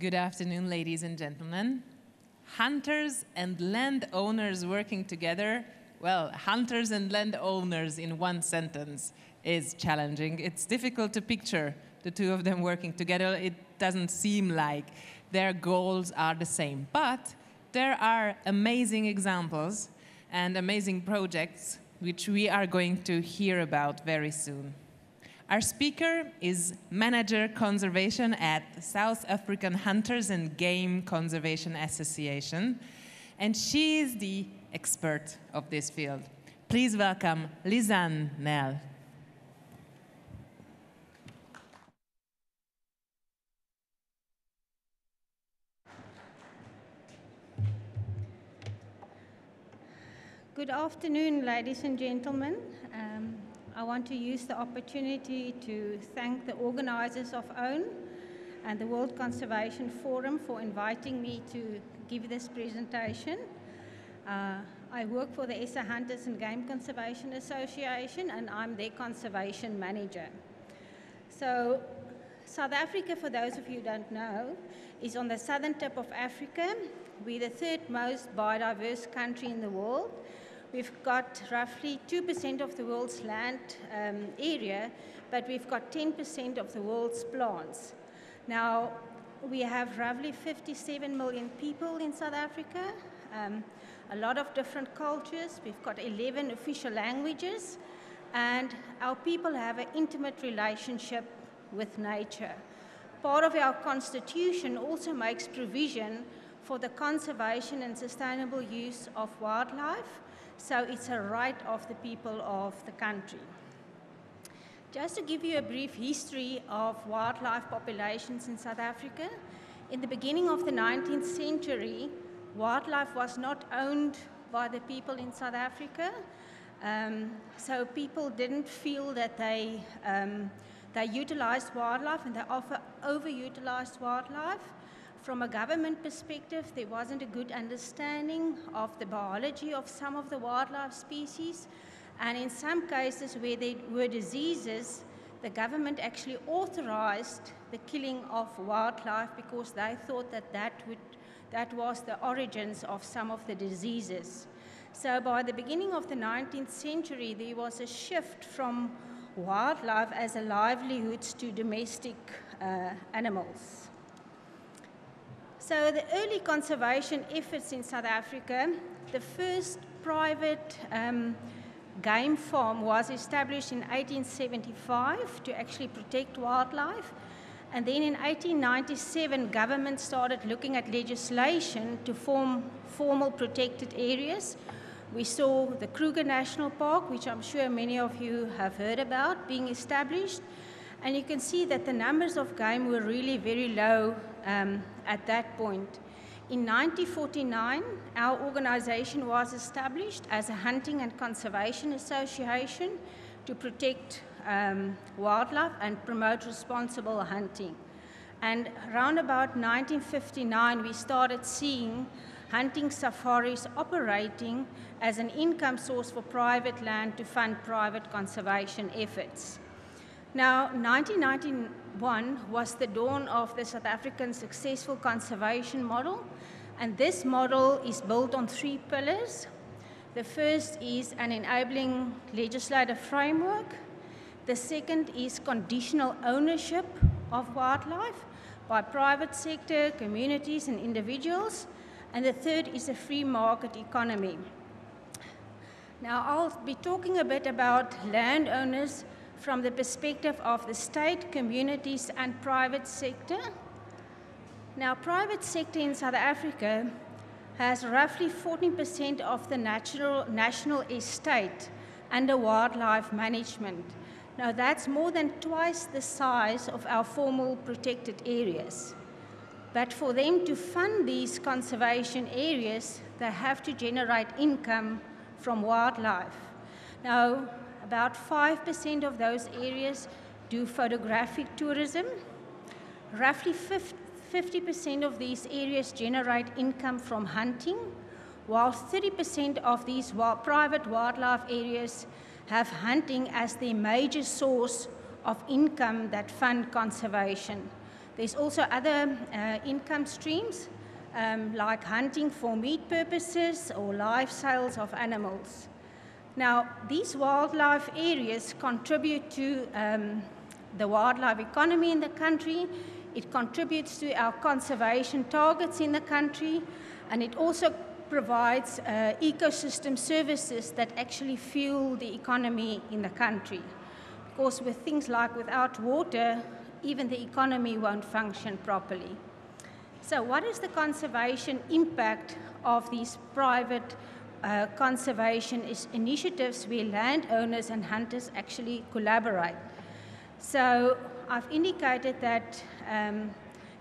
Good afternoon, ladies and gentlemen. Hunters and landowners working together, well, hunters and landowners in one sentence is challenging. It's difficult to picture the two of them working together. It doesn't seem like their goals are the same. But there are amazing examples and amazing projects which we are going to hear about very soon. Our speaker is Manager Conservation at South African Hunters and Game Conservation Association, and she is the expert of this field. Please welcome Lizanne Nel. Good afternoon, ladies and gentlemen. I want to use the opportunity to thank the organizers of OWN and the World Conservation Forum for inviting me to give this presentation. I work for the SA Hunters and Game Conservation Association, and I'm their conservation manager. So, South Africa, for those of you who don't know, is on the southern tip of Africa. We're the third most biodiverse country in the world. We've got roughly 2% of the world's land area, but we've got 10% of the world's plants. Now, we have roughly 57 million people in South Africa, a lot of different cultures. We've got 11 official languages, and our people have an intimate relationship with nature. Part of our constitution also makes provision for the conservation and sustainable use of wildlife. So it's a right of the people of the country. Just to give you a brief history of wildlife populations in South Africa, in the beginning of the 19th century, wildlife was not owned by the people in South Africa. So people didn't feel that they utilized wildlife, and they overutilized wildlife. From a government perspective, there wasn't a good understanding of the biology of some of the wildlife species. And in some cases where there were diseases, the government actually authorized the killing of wildlife because they thought that that was the origins of some of the diseases. So by the beginning of the 19th century, there was a shift from wildlife as a livelihood to domestic animals. So the early conservation efforts in South Africa, the first private game farm was established in 1875 to actually protect wildlife. And then in 1897, government started looking at legislation to form formal protected areas. We saw the Kruger National Park, which I'm sure many of you have heard about, being established. And you can see that the numbers of game were really very low at that point. In 1949, our organization was established as a hunting and conservation association to protect wildlife and promote responsible hunting. And around about 1959, we started seeing hunting safaris operating as an income source for private land to fund private conservation efforts. Now, 1991 was the dawn of the South African successful conservation model, and this model is built on 3 pillars. The first is an enabling legislative framework. The second is conditional ownership of wildlife by private sector, communities, and individuals. And the third is a free market economy. Now, I'll be talking a bit about landowners from the perspective of the state, communities, and private sector. Now, private sector in South Africa has roughly 14% of the national estate under wildlife management. Now, that's more than twice the size of our formal protected areas. But for them to fund these conservation areas, they have to generate income from wildlife. Now, about 5% of those areas do photographic tourism. Roughly 50% of these areas generate income from hunting, while 30% of these private wildlife areas have hunting as their major source of income that fund conservation. There's also other income streams, like hunting for meat purposes or live sales of animals. Now, these wildlife areas contribute to the wildlife economy in the country. It contributes to our conservation targets in the country, and it also provides ecosystem services that actually fuel the economy in the country. Because with things like without water, even the economy won't function properly. So what is the conservation impact of these private conservation initiatives where landowners and hunters actually collaborate? So I've indicated that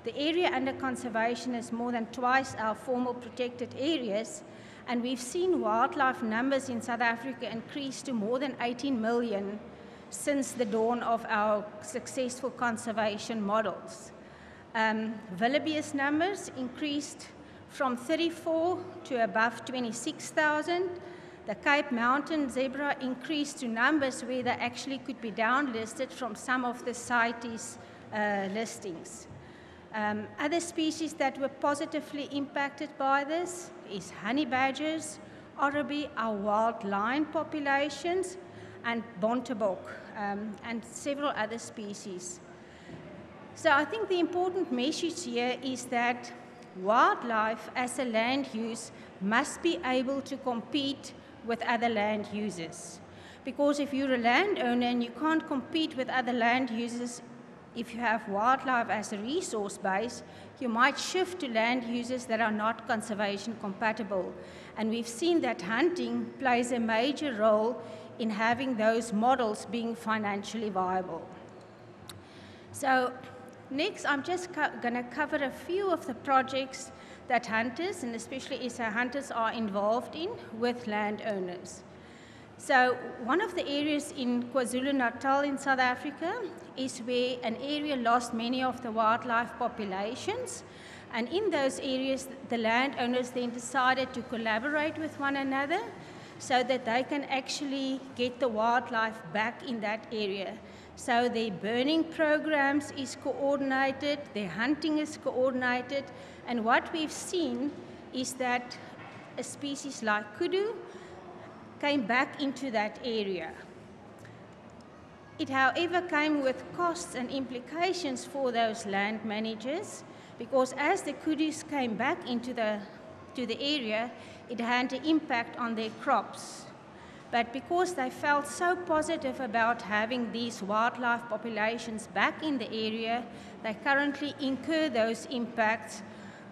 the area under conservation is more than twice our formal protected areas, and we've seen wildlife numbers in South Africa increase to more than 18 million since the dawn of our successful conservation models. Wildebeest numbers increased from 34 to above 26,000. The Cape Mountain zebra increased to numbers where they actually could be downlisted from some of the CITES listings. Other species that were positively impacted by this is honey badgers, oribi, our wild lion populations, and bontebok, and several other species. So I think the important message here is that wildlife as a land use must be able to compete with other land users. Because if you're a landowner and you can't compete with other land users, if you have wildlife as a resource base, you might shift to land uses that are not conservation compatible. And we've seen that hunting plays a major role in having those models being financially viable. So next, I'm just going to cover a few of the projects that hunters, and especially SA hunters, are involved in with landowners. So one of the areas in KwaZulu-Natal in South Africa is where an area lost many of the wildlife populations. And in those areas, the landowners then decided to collaborate with one another so that they can actually get the wildlife back in that area. So their burning programs is coordinated, their hunting is coordinated, and what we've seen is that a species like kudu came back into that area. It, however, came with costs and implications for those land managers, because as the kudus came back into the area, it had an impact on their crops. But because they felt so positive about having these wildlife populations back in the area, they currently incur those impacts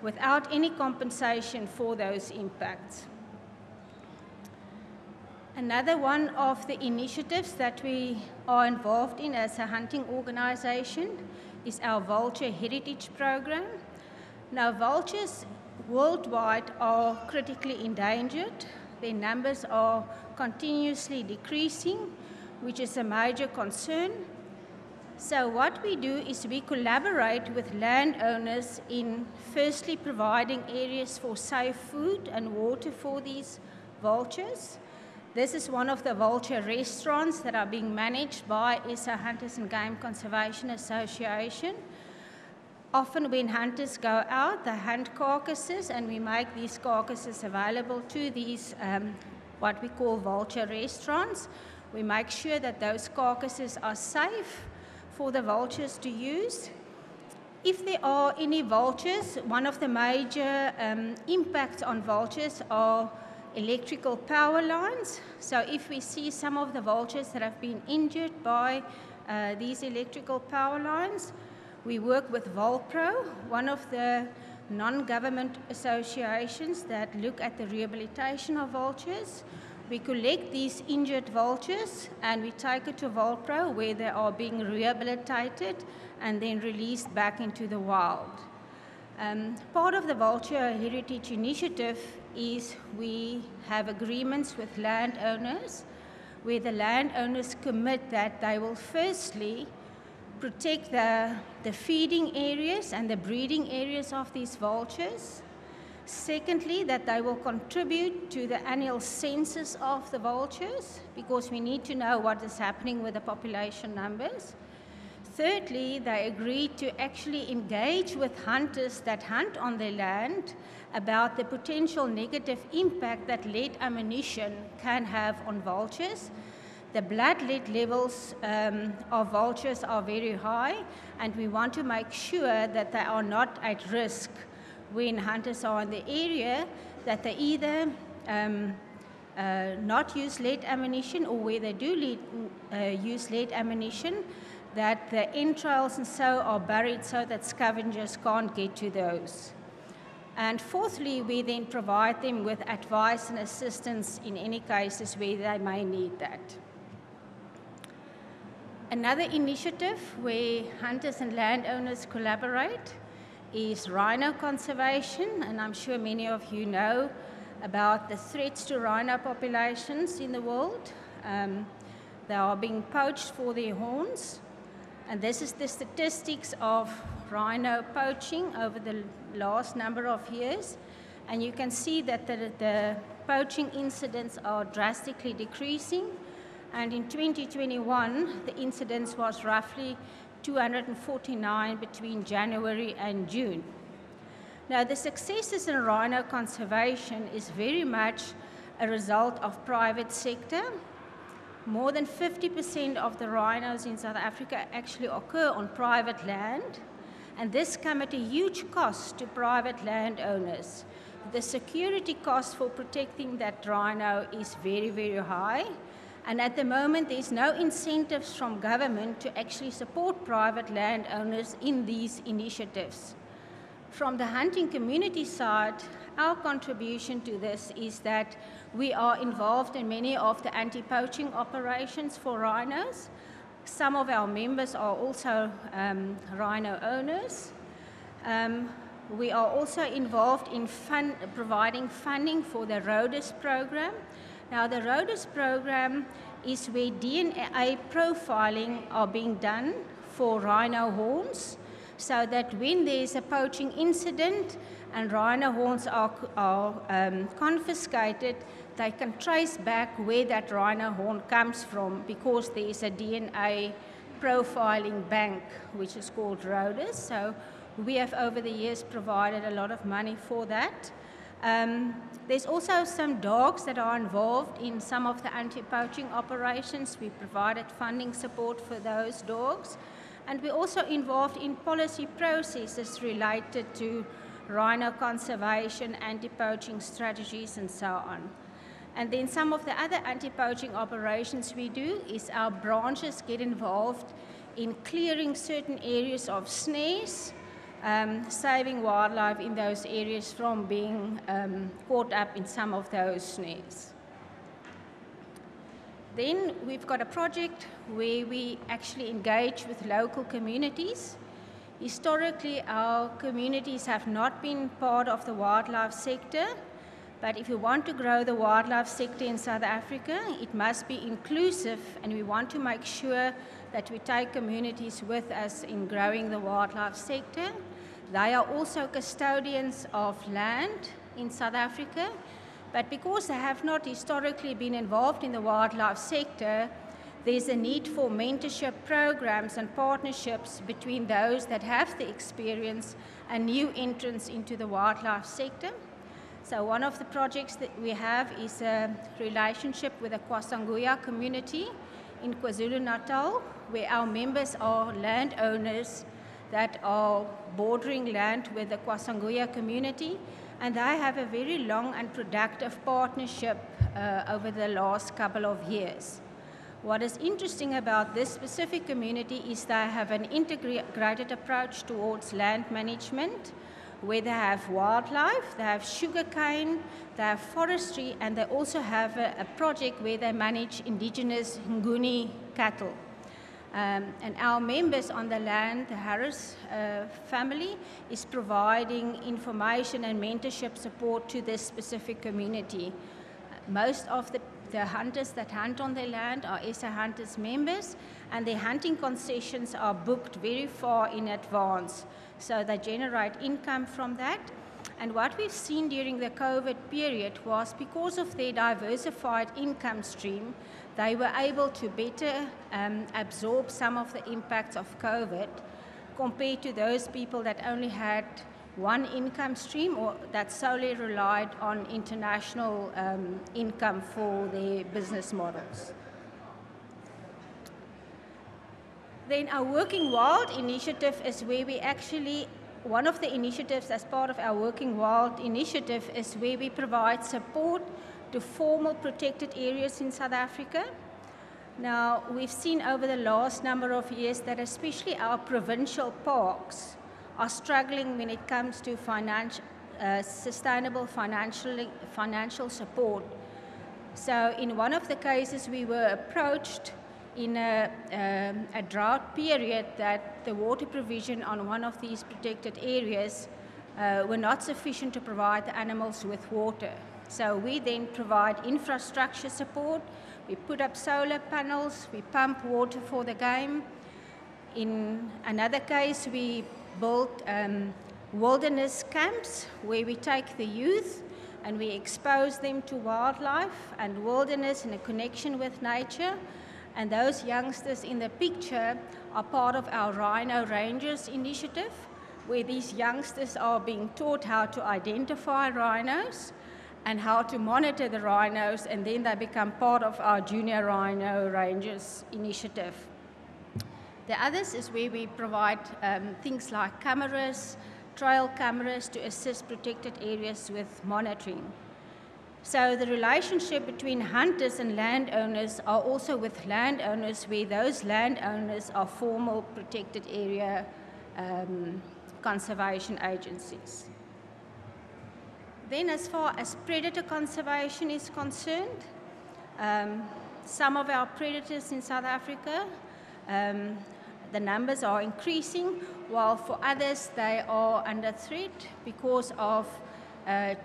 without any compensation for those impacts. Another one of the initiatives that we are involved in as a hunting organization is our Vulture Heritage program. Now, vultures worldwide are critically endangered. Their numbers are continuously decreasing, which is a major concern. So what we do is we collaborate with landowners in firstly providing areas for safe food and water for these vultures. This is one of the vulture restaurants that are being managed by SA Hunters and Game Conservation Association. Often when hunters go out, they hunt carcasses, and we make these carcasses available to these what we call vulture restaurants. We make sure that those carcasses are safe for the vultures to use. If there are any vultures, one of the major impacts on vultures are electrical power lines. So if we see some of the vultures that have been injured by these electrical power lines, we work with Vulpro, one of the non-government associations that look at the rehabilitation of vultures. We collect these injured vultures and we take it to Vulpro where they are being rehabilitated and then released back into the wild. Part of the Vulture Heritage Initiative is we have agreements with landowners where the landowners commit that they will firstly protect the feeding areas and the breeding areas of these vultures. Secondly, that they will contribute to the annual census of the vultures because we need to know what is happening with the population numbers. thirdly, they agreed to actually engage with hunters that hunt on their land about the potential negative impact that lead ammunition can have on vultures. The blood lead levels of vultures are very high, and we want to make sure that they are not at risk when hunters are in the area, that they either not use lead ammunition, or where they do use lead ammunition, that the entrails and so are buried so that scavengers can't get to those. And fourthly, we then provide them with advice and assistance in any cases where they may need that. Another initiative where hunters and landowners collaborate is Rhino Conservation, and I'm sure many of you know about the threats to rhino populations in the world. They are being poached for their horns, and this is the statistics of rhino poaching over the last number of years, and you can see that the poaching incidents are drastically decreasing. And in 2021, the incidence was roughly 249 between January and June. Now, the successes in rhino conservation is very much a result of private sector. More than 50% of the rhinos in South Africa actually occur on private land, and this comes at a huge cost to private landowners. The security cost for protecting that rhino is very, very high. And at the moment, there's no incentives from government to actually support private landowners in these initiatives. From the hunting community side, our contribution to this is that we are involved in many of the anti-poaching operations for rhinos. Some of our members are also rhino owners. We are also involved in providing funding for the RODIS program. Now, the RODIS program is where DNA profiling are being done for rhino horns, so that when there's a poaching incident and rhino horns are confiscated, they can trace back where that rhino horn comes from, because there is a DNA profiling bank, which is called RODIS. So we have over the years provided a lot of money for that. There's also some dogs that are involved in some of the anti-poaching operations. We provided funding support for those dogs. And we're also involved in policy processes related to rhino conservation, anti-poaching strategies, and so on. And then some of the other anti-poaching operations we do is our branches get involved in clearing certain areas of snares, saving wildlife in those areas from being caught up in some of those snares. Then we've got a project where we actually engage with local communities. Historically, our communities have not been part of the wildlife sector, but if we want to grow the wildlife sector in South Africa, it must be inclusive, and we want to make sure that we take communities with us in growing the wildlife sector. They are also custodians of land in South Africa, but because they have not historically been involved in the wildlife sector, there's a need for mentorship programs and partnerships between those that have the experience and new entrants into the wildlife sector. So one of the projects that we have is a relationship with the Kwasanguya community in KwaZulu-Natal, where our members are landowners that are bordering land with the Kwasanguya community, and they have a very long and productive partnership over the last couple of years. What is interesting about this specific community is they have an integrated approach towards land management, where they have wildlife, they have sugarcane, they have forestry, and they also have a project where they manage indigenous Nguni cattle. And our members on the land, the Harris family, is providing information and mentorship support to this specific community. Most of the hunters that hunt on their land are SA Hunters members, and their hunting concessions are booked very far in advance. So they generate income from that. And what we've seen during the COVID period was because of their diversified income stream, they were able to better absorb some of the impacts of COVID compared to those people that only had one income stream or that solely relied on international income for their business models. Then our Working Wild initiative is where we actually, one of the initiatives as part of our Working Wild initiative is where we provide support to formal protected areas in South Africa. Now, we've seen over the last number of years that especially our provincial parks are struggling when it comes to sustainable financial support. So in one of the cases, we were approached in a drought period that the water provision on one of these protected areas were not sufficient to provide the animals with water. So we then provide infrastructure support. We put up solar panels, we pump water for the game. In another case, we built wilderness camps where we take the youth and we expose them to wildlife and wilderness and a connection with nature. And those youngsters in the picture are part of our Rhino Rangers initiative, where these youngsters are being taught how to identify rhinos and how to monitor the rhinos, and then they become part of our Junior Rhino Rangers initiative. The others is where we provide things like cameras, trail cameras to assist protected areas with monitoring. So the relationship between hunters and landowners are also with landowners where those landowners are formal protected area conservation agencies. Then as far as predator conservation is concerned, some of our predators in South Africa, the numbers are increasing, while for others they are under threat because of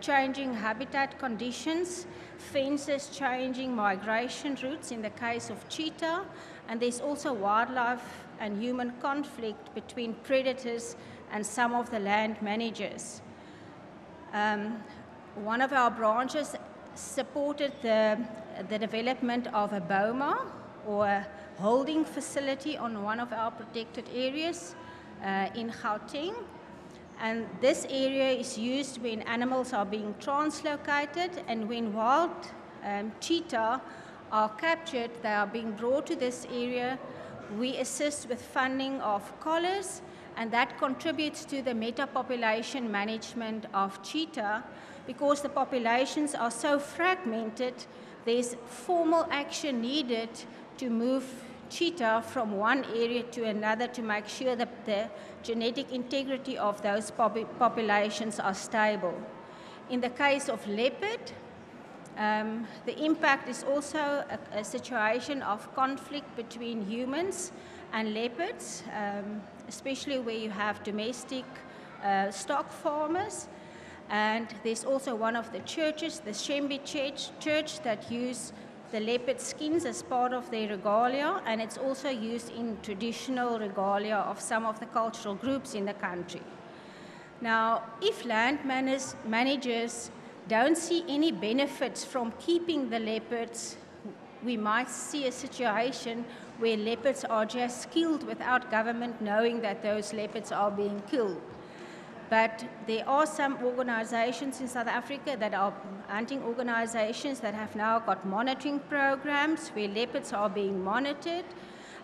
changing habitat conditions, fences changing migration routes in the case of cheetah, and there's also wildlife and human conflict between predators and some of the land managers. One of our branches supported the development of a boma, or a holding facility on one of our protected areas in Gauteng. And this area is used when animals are being translocated, and when wild cheetah are captured, they are being brought to this area. We assist with funding of collars, and that contributes to the meta-population management of cheetah. Because the populations are so fragmented, there's formal action needed to move cheetah from one area to another to make sure that the genetic integrity of those populations are stable. In the case of leopard, the impact is also a situation of conflict between humans and leopards, especially where you have domestic stock farmers. And there's also one of the churches, the Shembe Church, that use the leopard skins as part of their regalia, and it's also used in traditional regalia of some of the cultural groups in the country. Now, if land managers don't see any benefits from keeping the leopards, we might see a situation where leopards are just killed without government knowing that those leopards are being killed. But there are some organizations in South Africa that are hunting organizations that have now got monitoring programs where leopards are being monitored,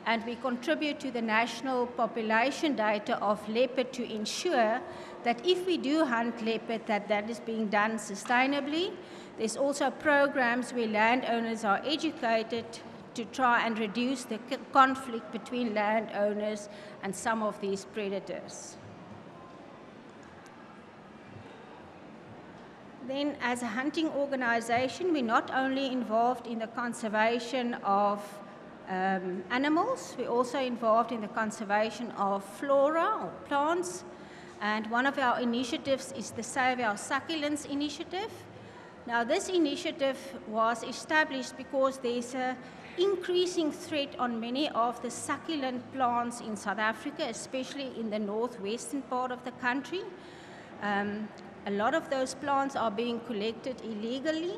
and we contribute to the national population data of leopard to ensure that if we do hunt leopard, that is being done sustainably. There's also programs where landowners are educated to try and reduce the conflict between landowners and some of these predators. Then, as a hunting organization, we're not only involved in the conservation of animals, we're also involved in the conservation of flora or plants. And one of our initiatives is the Save Our Succulents initiative. Now, this initiative was established because there's an increasing threat on many of the succulent plants in South Africa, especially in the northwestern part of the country. a lot of those plants are being collected illegally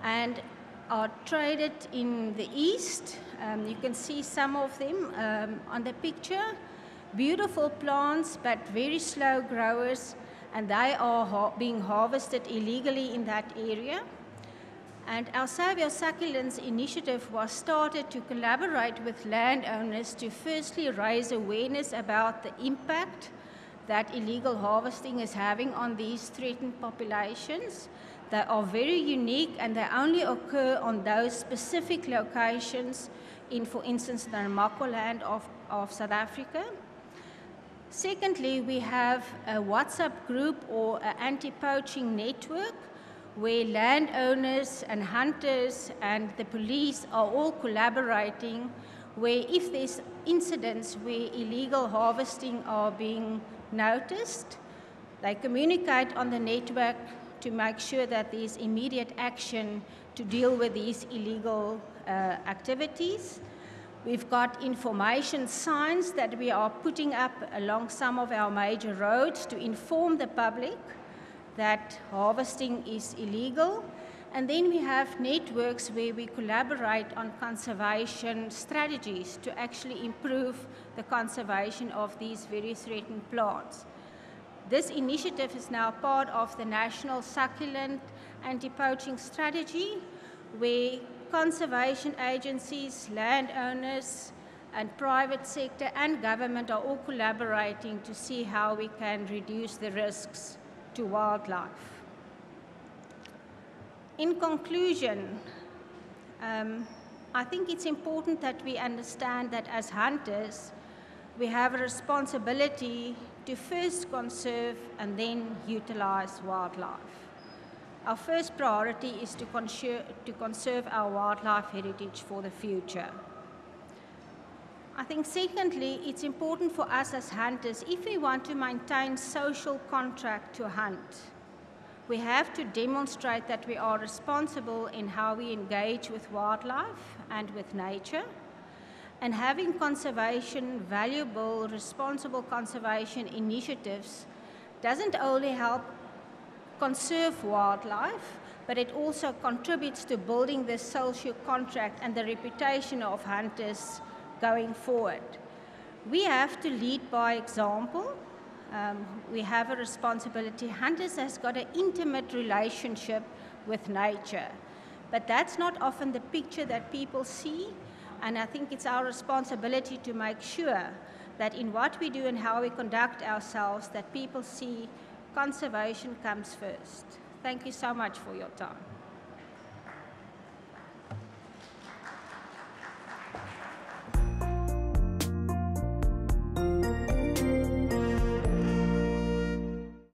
and are traded in the east. You can see some of them on the picture. Beautiful plants, but very slow growers, and they are being harvested illegally in that area. And our Save Your Succulents initiative was started to collaborate with landowners to firstly raise awareness about the impact that illegal harvesting is having on these threatened populations. They are very unique and they only occur on those specific locations in, for instance, the Namakwa land of South Africa. Secondly, we have a WhatsApp group or an anti-poaching network where landowners and hunters and the police are all collaborating, where if there's incidents where illegal harvesting are being noticed, they communicate on the network to make sure that there's immediate action to deal with these illegal activities. We've got information signs that we are putting up along some of our major roads to inform the public that harvesting is illegal. And then we have networks where we collaborate on conservation strategies to actually improve the conservation of these very threatened plants. This initiative is now part of the National Succulent Anti-Poaching Strategy, where conservation agencies, landowners, and private sector and government are all collaborating to see how we can reduce the risks to wildlife. In conclusion, I think it's important that we understand that as hunters, we have a responsibility to first conserve and then utilize wildlife. Our first priority is to conserve our wildlife heritage for the future. I think secondly, it's important for us as hunters, if we want to maintain social contract to hunt, we have to demonstrate that we are responsible in how we engage with wildlife and with nature. And having conservation, valuable, responsible conservation initiatives doesn't only help conserve wildlife, but it also contributes to building the social contract and the reputation of hunters going forward. We have to lead by example. We have a responsibility. Hunters has got an intimate relationship with nature, but that's not often the picture that people see, and I think it's our responsibility to make sure that in what we do and how we conduct ourselves, that people see conservation comes first. Thank you so much for your time.